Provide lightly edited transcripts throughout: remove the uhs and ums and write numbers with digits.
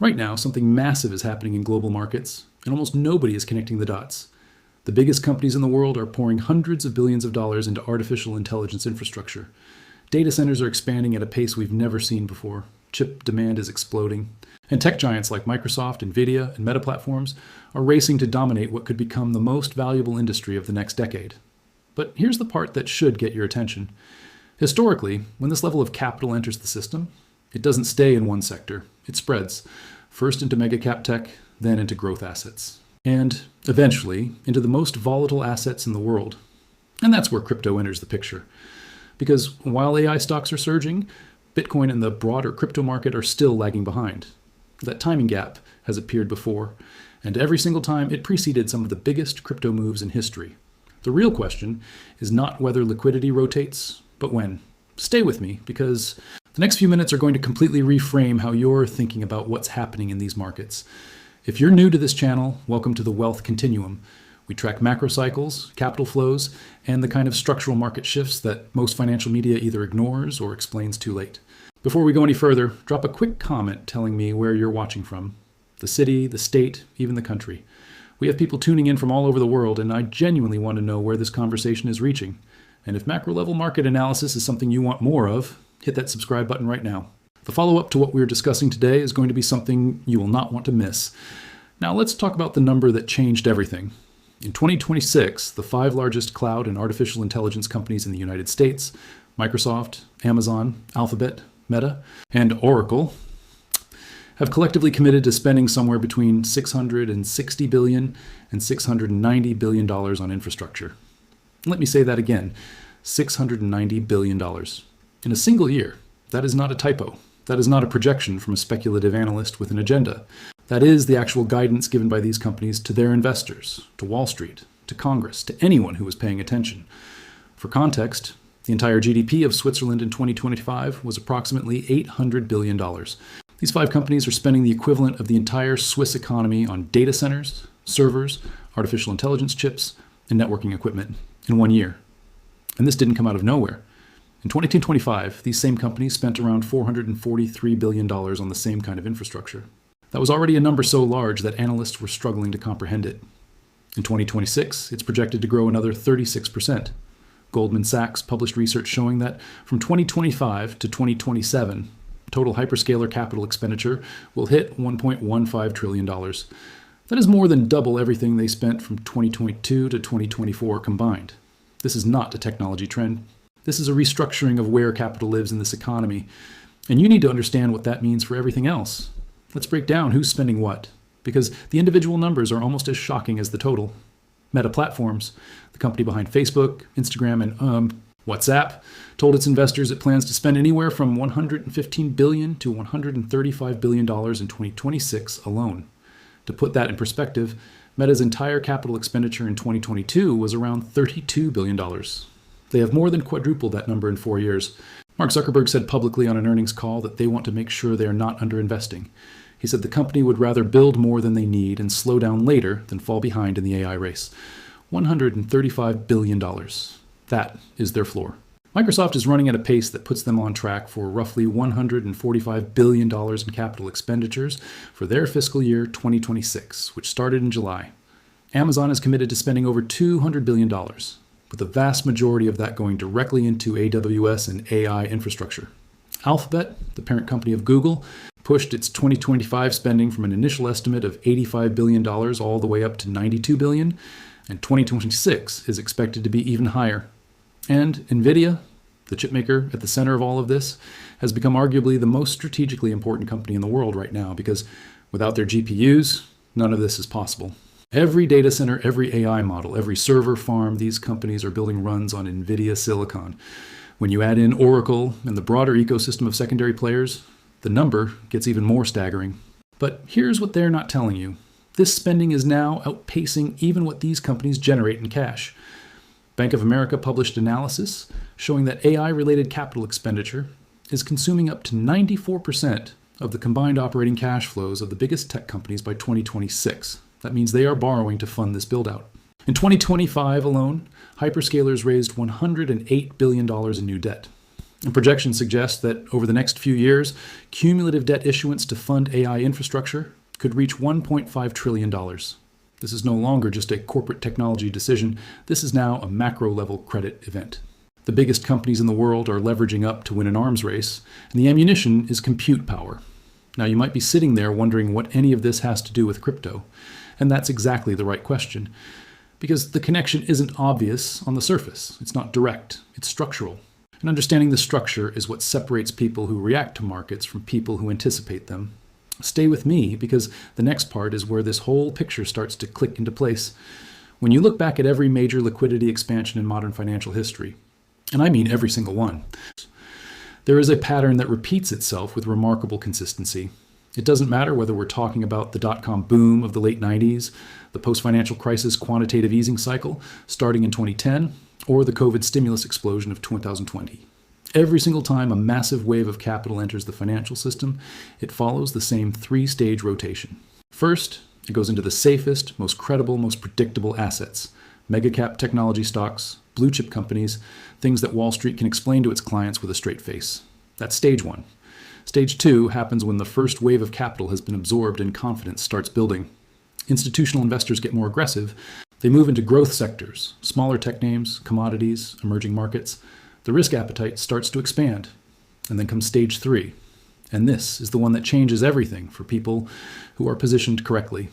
Right now, something massive is happening in global markets, and almost nobody is connecting the dots. The biggest companies in the world are pouring hundreds of billions of dollars into artificial intelligence infrastructure. Data centers are expanding at a pace we've never seen before. Chip demand is exploding. And tech giants like Microsoft, Nvidia, and Meta platforms are racing to dominate what could become the most valuable industry of the next decade. But here's the part that should get your attention. Historically, when this level of capital enters the system, it doesn't stay in one sector. It spreads, first into mega-cap tech, then into growth assets, and eventually into the most volatile assets in the world. And that's where crypto enters the picture. Because while AI stocks are surging, Bitcoin and the broader crypto market are still lagging behind. That timing gap has appeared before, and every single time it preceded some of the biggest crypto moves in history. The real question is not whether liquidity rotates, but when. Stay with me, because the next few minutes are going to completely reframe how you're thinking about what's happening in these markets. If you're new to this channel, welcome to the Wealth Continuum. We track macro cycles, capital flows, and the kind of structural market shifts that most financial media either ignores or explains too late. Before we go any further, drop a quick comment telling me where you're watching from. The city, the state, even the country. We have people tuning in from all over the world, and I genuinely want to know where this conversation is reaching. And if macro-level market analysis is something you want more of, hit that subscribe button right now. The follow-up to what we're discussing today is going to be something you will not want to miss. Now let's talk about the number that changed everything. In 2026, the 5 largest cloud and artificial intelligence companies in the United States, Microsoft, Amazon, Alphabet, Meta, and Oracle, have collectively committed to spending somewhere between $660 billion and $690 billion on infrastructure. Let me say that again, $690 billion. In a single year. That is not a typo. That is not a projection from a speculative analyst with an agenda. That is the actual guidance given by these companies to their investors, to Wall Street, to Congress, to anyone who was paying attention. For context, the entire GDP of Switzerland in 2025 was approximately $800 billion. These 5 companies are spending the equivalent of the entire Swiss economy on data centers, servers, artificial intelligence chips, and networking equipment in 1 year. And this didn't come out of nowhere. In 2025, these same companies spent around $443 billion on the same kind of infrastructure. That was already a number so large that analysts were struggling to comprehend it. In 2026, it's projected to grow another 36%. Goldman Sachs published research showing that from 2025 to 2027, total hyperscaler capital expenditure will hit $1.15 trillion. That is more than double everything they spent from 2022 to 2024 combined. This is not a technology trend. This is a restructuring of where capital lives in this economy, and you need to understand what that means for everything else. Let's break down who's spending what, because the individual numbers are almost as shocking as the total. Meta Platforms, the company behind Facebook, Instagram, and WhatsApp, told its investors it plans to spend anywhere from $115 billion to $135 billion in 2026 alone. To put that in perspective, Meta's entire capital expenditure in 2022 was around $32 billion. They have more than quadrupled that number in 4 years. Mark Zuckerberg said publicly on an earnings call that they want to make sure they are not underinvesting. He said the company would rather build more than they need and slow down later than fall behind in the AI race. $135 billion. That is their floor. Microsoft is running at a pace that puts them on track for roughly $145 billion in capital expenditures for their fiscal year 2026, which started in July. Amazon is committed to spending over $200 billion, with the vast majority of that going directly into AWS and AI infrastructure. Alphabet, the parent company of Google, pushed its 2025 spending from an initial estimate of $85 billion all the way up to $92 billion, and 2026 is expected to be even higher. And Nvidia, the chipmaker at the center of all of this, has become arguably the most strategically important company in the world right now, because without their GPUs, none of this is possible. Every data center, every AI model, every server farm, these companies are building runs on Nvidia silicon. When you add in Oracle and the broader ecosystem of secondary players, the number gets even more staggering. But here's what they're not telling you. This spending is now outpacing even what these companies generate in cash. Bank of America published analysis showing that AI-related capital expenditure is consuming up to 94% of the combined operating cash flows of the biggest tech companies by 2026. That means they are borrowing to fund this build-out. In 2025 alone, hyperscalers raised $108 billion in new debt. And projections suggest that over the next few years, cumulative debt issuance to fund AI infrastructure could reach $1.5 trillion. This is no longer just a corporate technology decision. This is now a macro-level credit event. The biggest companies in the world are leveraging up to win an arms race, and the ammunition is compute power. Now, you might be sitting there wondering what any of this has to do with crypto, and that's exactly the right question, because the connection isn't obvious on the surface. It's not direct, it's structural. And understanding the structure is what separates people who react to markets from people who anticipate them. Stay with me, because the next part is where this whole picture starts to click into place. When you look back at every major liquidity expansion in modern financial history, and I mean every single one, there is a pattern that repeats itself with remarkable consistency. It doesn't matter whether we're talking about the dot-com boom of the late 90s, the post-financial crisis quantitative easing cycle starting in 2010, or the COVID stimulus explosion of 2020. Every single time a massive wave of capital enters the financial system, it follows the same three-stage rotation. First, it goes into the safest, most credible, most predictable assets: mega-cap technology stocks, blue-chip companies, things that Wall Street can explain to its clients with a straight face. That's stage one. Stage two happens when the first wave of capital has been absorbed and confidence starts building. Institutional investors get more aggressive. They move into growth sectors, smaller tech names, commodities, emerging markets. The risk appetite starts to expand. And then comes stage three. And this is the one that changes everything for people who are positioned correctly.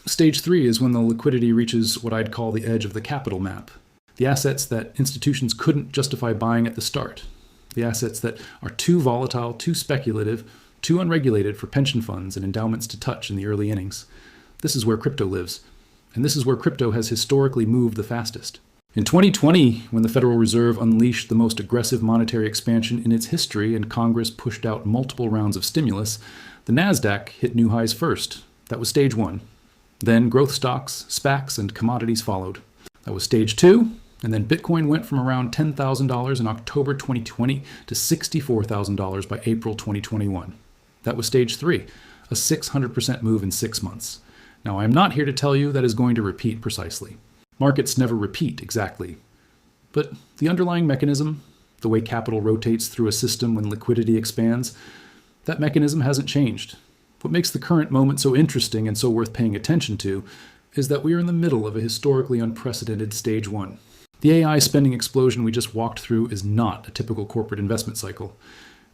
Stage three is when the liquidity reaches what I'd call the edge of the capital map. The assets that institutions couldn't justify buying at the start. The assets that are too volatile, too speculative, too unregulated for pension funds and endowments to touch in the early innings. This is where crypto lives. And this is where crypto has historically moved the fastest. In 2020, when the Federal Reserve unleashed the most aggressive monetary expansion in its history and Congress pushed out multiple rounds of stimulus, the Nasdaq hit new highs first. That was stage one. Then growth stocks, SPACs, and commodities followed. That was stage two. And then Bitcoin went from around $10,000 in October 2020 to $64,000 by April 2021. That was stage three, a 600% move in 6 months. Now, I'm not here to tell you that is going to repeat precisely. Markets never repeat exactly. But the underlying mechanism, the way capital rotates through a system when liquidity expands, that mechanism hasn't changed. What makes the current moment so interesting and so worth paying attention to is that we are in the middle of a historically unprecedented stage one. The AI spending explosion we just walked through is not a typical corporate investment cycle.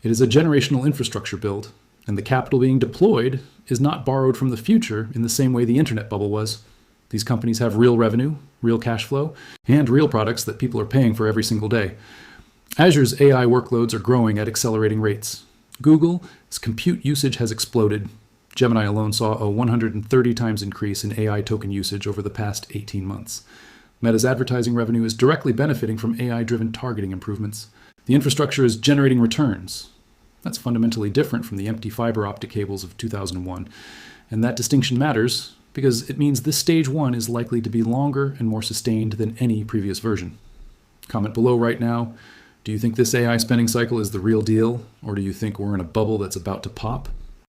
It is a generational infrastructure build, and the capital being deployed is not borrowed from the future in the same way the internet bubble was. These companies have real revenue, real cash flow, and real products that people are paying for every single day. Azure's AI workloads are growing at accelerating rates. Google's compute usage has exploded. Gemini alone saw a 130 times increase in AI token usage over the past 18 months. Meta's advertising revenue is directly benefiting from AI-driven targeting improvements. The infrastructure is generating returns. That's fundamentally different from the empty fiber optic cables of 2001. And that distinction matters because it means this stage one is likely to be longer and more sustained than any previous version. Comment below right now. Do you think this AI spending cycle is the real deal, or do you think we're in a bubble that's about to pop?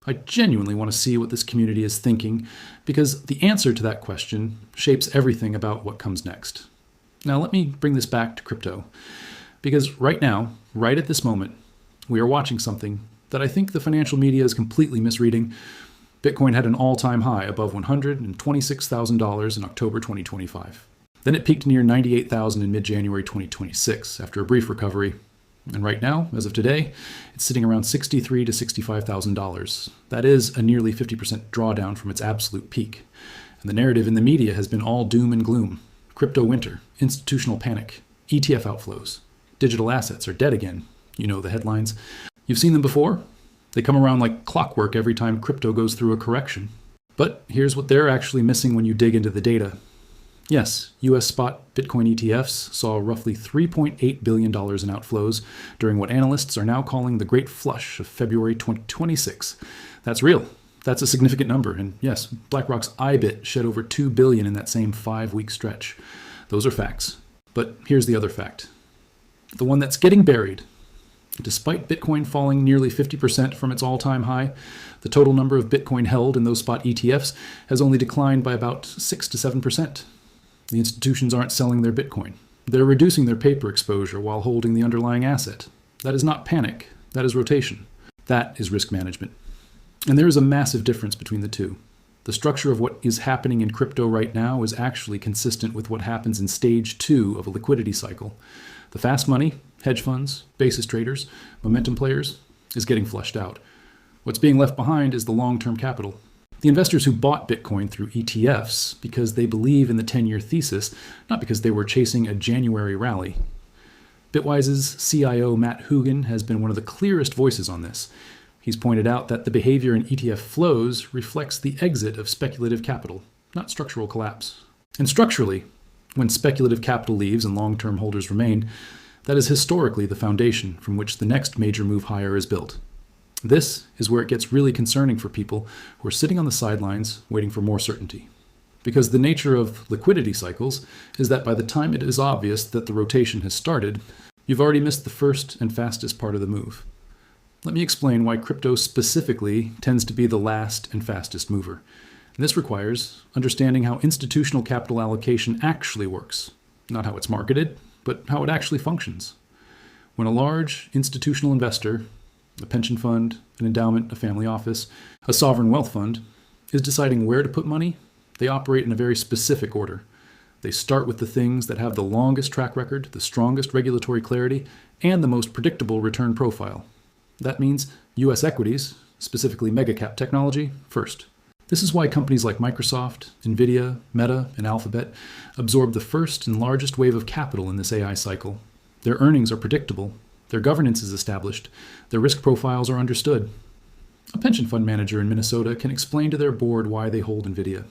I genuinely want to see what this community is thinking, because the answer to that question shapes everything about what comes next. Now let me bring this back to crypto, because right now, right at this moment, we are watching something that I think the financial media is completely misreading. Bitcoin had an all-time high above $126,000 in October 2025. Then it peaked near $98,000 in mid-January 2026 after a brief recovery. And right now, as of today, it's sitting around $63,000 to $65,000. That is a nearly 50% drawdown from its absolute peak. And the narrative in the media has been all doom and gloom. Crypto winter, institutional panic, ETF outflows, digital assets are dead again. You know the headlines. You've seen them before. They come around like clockwork every time crypto goes through a correction. But here's what they're actually missing when you dig into the data. Yes, US spot Bitcoin ETFs saw roughly $3.8 billion in outflows during what analysts are now calling the Great Flush of February 2026. That's real. That's a significant number. And yes, BlackRock's IBIT shed over $2 billion in that same 5-week stretch. Those are facts. But here's the other fact. The one that's getting buried. Despite Bitcoin falling nearly 50% from its all-time high, the total number of Bitcoin held in those spot ETFs has only declined by about 6 to 7%. The institutions aren't selling their Bitcoin. They're reducing their paper exposure while holding the underlying asset. That is not panic. That is rotation. That is risk management. And there is a massive difference between the two. The structure of what is happening in crypto right now is actually consistent with what happens in stage 2 of a liquidity cycle. The fast money, hedge funds, basis traders, momentum players, is getting flushed out. What's being left behind is the long-term capital. The investors who bought Bitcoin through ETFs because they believe in the 10-year thesis, not because they were chasing a January rally. Bitwise's CIO Matt Hugin has been one of the clearest voices on this. He's pointed out that the behavior in ETF flows reflects the exit of speculative capital, not structural collapse. And structurally, when speculative capital leaves and long-term holders remain, that is historically the foundation from which the next major move higher is built. This is where it gets really concerning for people who are sitting on the sidelines waiting for more certainty. Because the nature of liquidity cycles is that by the time it is obvious that the rotation has started, you've already missed the first and fastest part of the move. Let me explain why crypto specifically tends to be the last and fastest mover. And this requires understanding how institutional capital allocation actually works. Not how it's marketed, but how it actually functions. When a large institutional investor, a pension fund, an endowment, a family office, a sovereign wealth fund, is deciding where to put money, they operate in a very specific order. They start with the things that have the longest track record, the strongest regulatory clarity, and the most predictable return profile. That means US equities, specifically mega-cap technology, first. This is why companies like Microsoft, Nvidia, Meta, and Alphabet absorb the first and largest wave of capital in this AI cycle. Their earnings are predictable, their governance is established, their risk profiles are understood. A pension fund manager in Minnesota can explain to their board why they hold Nvidia.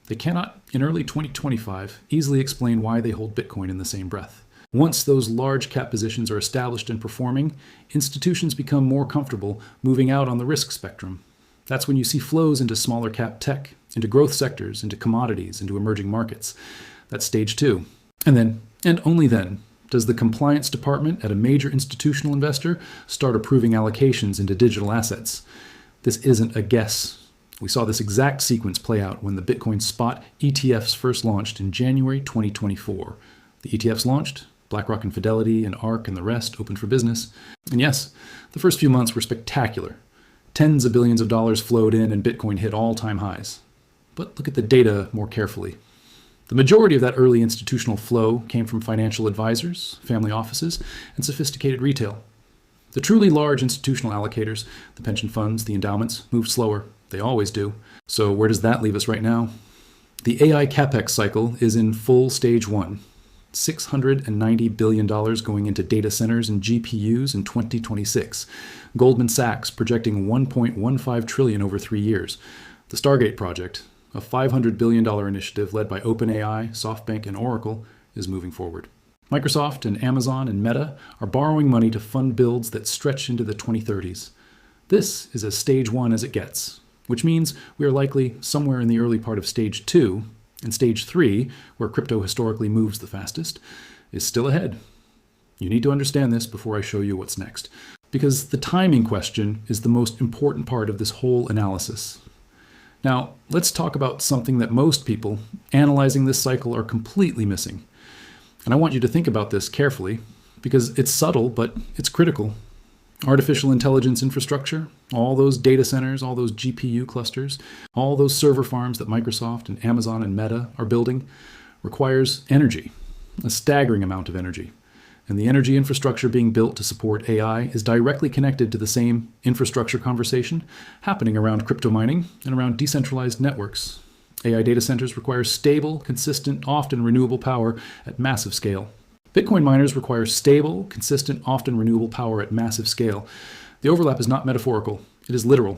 They cannot, in early 2025, easily explain why they hold Bitcoin in the same breath. Once those large cap positions are established and performing, institutions become more comfortable moving out on the risk spectrum. That's when you see flows into smaller cap tech, into growth sectors, into commodities, into emerging markets. That's stage 2. And then, and only then, does the compliance department at a major institutional investor start approving allocations into digital assets. This isn't a guess. We saw this exact sequence play out when the Bitcoin spot ETFs first launched in January 2024. The ETFs launched, BlackRock and Fidelity and ARK and the rest opened for business. And yes, the first few months were spectacular. Tens of billions of dollars flowed in and Bitcoin hit all-time highs. But look at the data more carefully. The majority of that early institutional flow came from financial advisors, family offices, and sophisticated retail. The truly large institutional allocators, the pension funds, the endowments, moved slower. They always do. So where does that leave us right now? The AI CapEx cycle is in full stage 1. $690 billion going into data centers and GPUs in 2026. Goldman Sachs projecting $1.15 trillion over 3 years. The Stargate project, a $500 billion initiative led by OpenAI, SoftBank, and Oracle, is moving forward. Microsoft and Amazon and Meta are borrowing money to fund builds that stretch into the 2030s. This is as stage 1 as it gets, which means we are likely somewhere in the early part of stage 2, and stage 3, where crypto historically moves the fastest, is still ahead. You need to understand this before I show you what's next, because the timing question is the most important part of this whole analysis. Now, let's talk about something that most people analyzing this cycle are completely missing. And I want you to think about this carefully, because it's subtle, but it's critical. Artificial intelligence infrastructure, all those data centers, all those GPU clusters, all those server farms that Microsoft and Amazon and Meta are building, requires energy, a staggering amount of energy. And the energy infrastructure being built to support AI is directly connected to the same infrastructure conversation happening around crypto mining and around decentralized networks. AI data centers require stable, consistent, often renewable power at massive scale. Bitcoin miners require stable, consistent, often renewable power at massive scale. The overlap is not metaphorical, it is literal.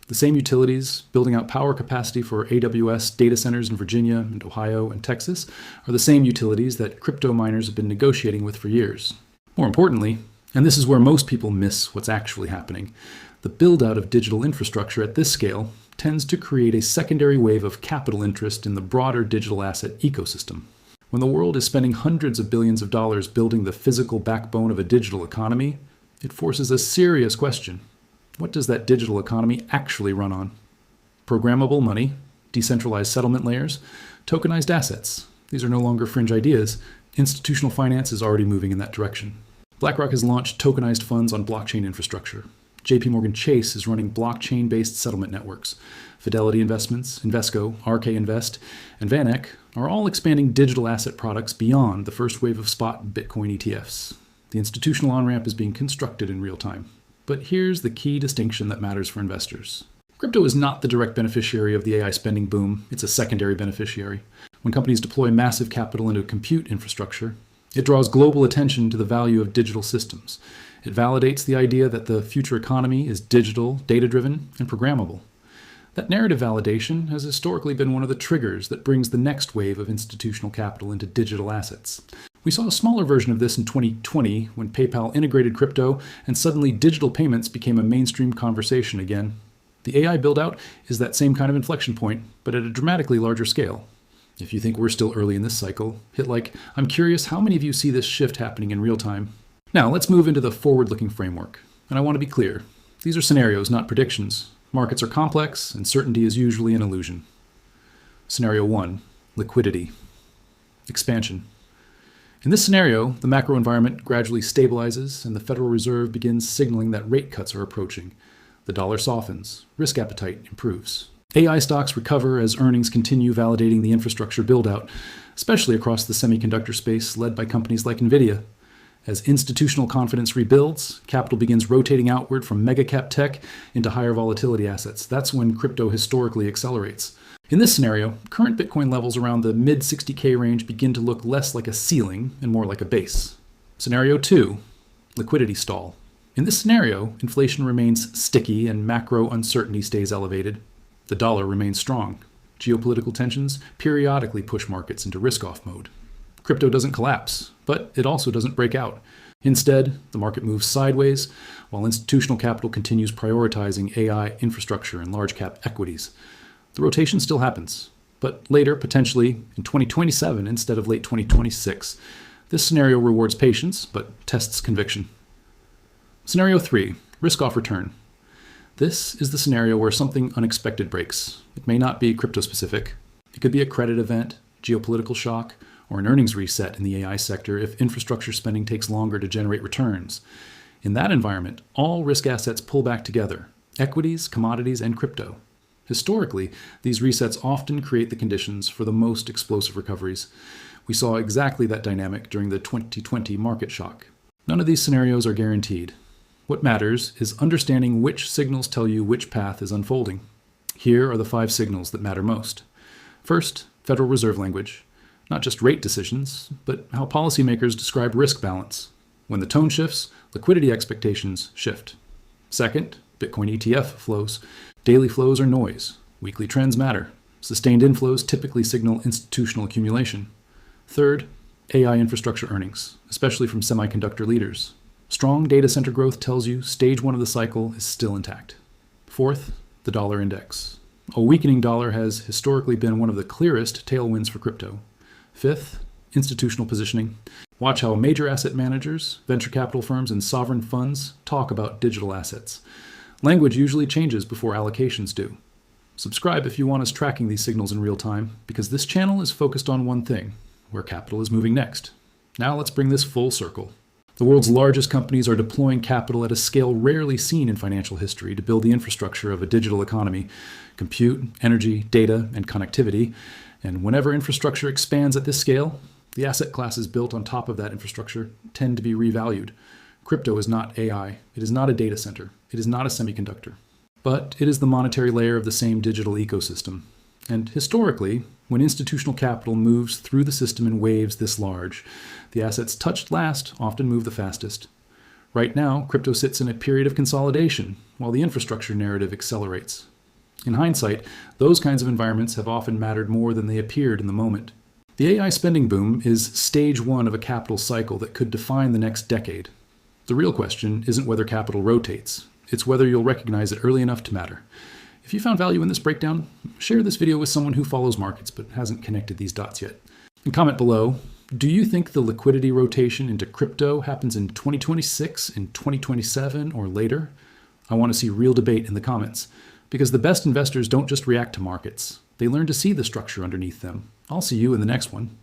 The same utilities building out power capacity for AWS data centers in Virginia and Ohio and Texas are the same utilities that crypto miners have been negotiating with for years. More importantly, and this is where most people miss what's actually happening, the build-out of digital infrastructure at this scale tends to create a secondary wave of capital interest in the broader digital asset ecosystem. When the world is spending hundreds of billions of dollars building the physical backbone of a digital economy, it forces a serious question. What does that digital economy actually run on? Programmable money, decentralized settlement layers, tokenized assets. These are no longer fringe ideas. Institutional finance is already moving in that direction. BlackRock has launched tokenized funds on blockchain infrastructure. JP Chase is running blockchain-based settlement networks. Fidelity Investments, Invesco, RK Invest, and VanEck are all expanding digital asset products beyond the first wave of spot Bitcoin ETFs. The institutional on-ramp is being constructed in real time. But here's the key distinction that matters for investors. Crypto is not the direct beneficiary of the AI spending boom, it's a secondary beneficiary. When companies deploy massive capital into compute infrastructure, it draws global attention to the value of digital systems. It validates the idea that the future economy is digital, data-driven, and programmable. That narrative validation has historically been one of the triggers that brings the next wave of institutional capital into digital assets. We saw a smaller version of this in 2020 when PayPal integrated crypto and suddenly digital payments became a mainstream conversation again. The AI build-out is that same kind of inflection point, but at a dramatically larger scale. If you think we're still early in this cycle, hit like. I'm curious how many of you see this shift happening in real time. Now let's move into the forward-looking framework. And I want to be clear. These are scenarios, not predictions. Markets are complex, and certainty is usually an illusion. Scenario 1. Liquidity. Expansion. In this scenario, the macro environment gradually stabilizes, and the Federal Reserve begins signaling that rate cuts are approaching. The dollar softens. Risk appetite improves. AI stocks recover as earnings continue validating the infrastructure build-out, especially across the semiconductor space led by companies like Nvidia. As institutional confidence rebuilds, capital begins rotating outward from mega-cap tech into higher volatility assets. That's when crypto historically accelerates. In this scenario, current Bitcoin levels around the mid-60K range begin to look less like a ceiling and more like a base. Scenario 2. Liquidity stall. In this scenario, inflation remains sticky and macro uncertainty stays elevated. The dollar remains strong. Geopolitical tensions periodically push markets into risk-off mode. Crypto doesn't collapse, but it also doesn't break out. Instead, the market moves sideways, while institutional capital continues prioritizing AI infrastructure and large-cap equities. The rotation still happens, but later, potentially in 2027 instead of late 2026. This scenario rewards patience, but tests conviction. Scenario 3. Risk-off return. This is the scenario where something unexpected breaks. It may not be crypto-specific. It could be a credit event, geopolitical shock, or an earnings reset in the AI sector if infrastructure spending takes longer to generate returns. In that environment, all risk assets pull back together: equities, commodities, and crypto. Historically, these resets often create the conditions for the most explosive recoveries. We saw exactly that dynamic during the 2020 market shock. None of these scenarios are guaranteed. What matters is understanding which signals tell you which path is unfolding. Here are the 5 signals that matter most. First, Federal Reserve language. Not just rate decisions, but how policymakers describe risk balance. When the tone shifts, liquidity expectations shift. Second, Bitcoin ETF flows. Daily flows are noise. Weekly trends matter. Sustained inflows typically signal institutional accumulation. Third, AI infrastructure earnings, especially from semiconductor leaders. Strong data center growth tells you stage 1 of the cycle is still intact. Fourth, the dollar index. A weakening dollar has historically been one of the clearest tailwinds for crypto. Fifth, institutional positioning. Watch how major asset managers, venture capital firms, and sovereign funds talk about digital assets. Language usually changes before allocations do. Subscribe if you want us tracking these signals in real time, because this channel is focused on one thing: where capital is moving next. Now let's bring this full circle. The world's largest companies are deploying capital at a scale rarely seen in financial history to build the infrastructure of a digital economy: compute, energy, data, and connectivity. And whenever infrastructure expands at this scale, the asset classes built on top of that infrastructure tend to be revalued. Crypto is not AI. It is not a data center. It is not a semiconductor. But it is the monetary layer of the same digital ecosystem. And historically, when institutional capital moves through the system in waves this large, the assets touched last often move the fastest. Right now, crypto sits in a period of consolidation, while the infrastructure narrative accelerates. In hindsight, those kinds of environments have often mattered more than they appeared in the moment. The AI spending boom is stage 1 of a capital cycle that could define the next decade. The real question isn't whether capital rotates, it's whether you'll recognize it early enough to matter. If you found value in this breakdown, share this video with someone who follows markets but hasn't connected these dots yet. And comment below, do you think the liquidity rotation into crypto happens in 2026, in 2027, or later? I want to see real debate in the comments. Because the best investors don't just react to markets. They learn to see the structure underneath them. I'll see you in the next one.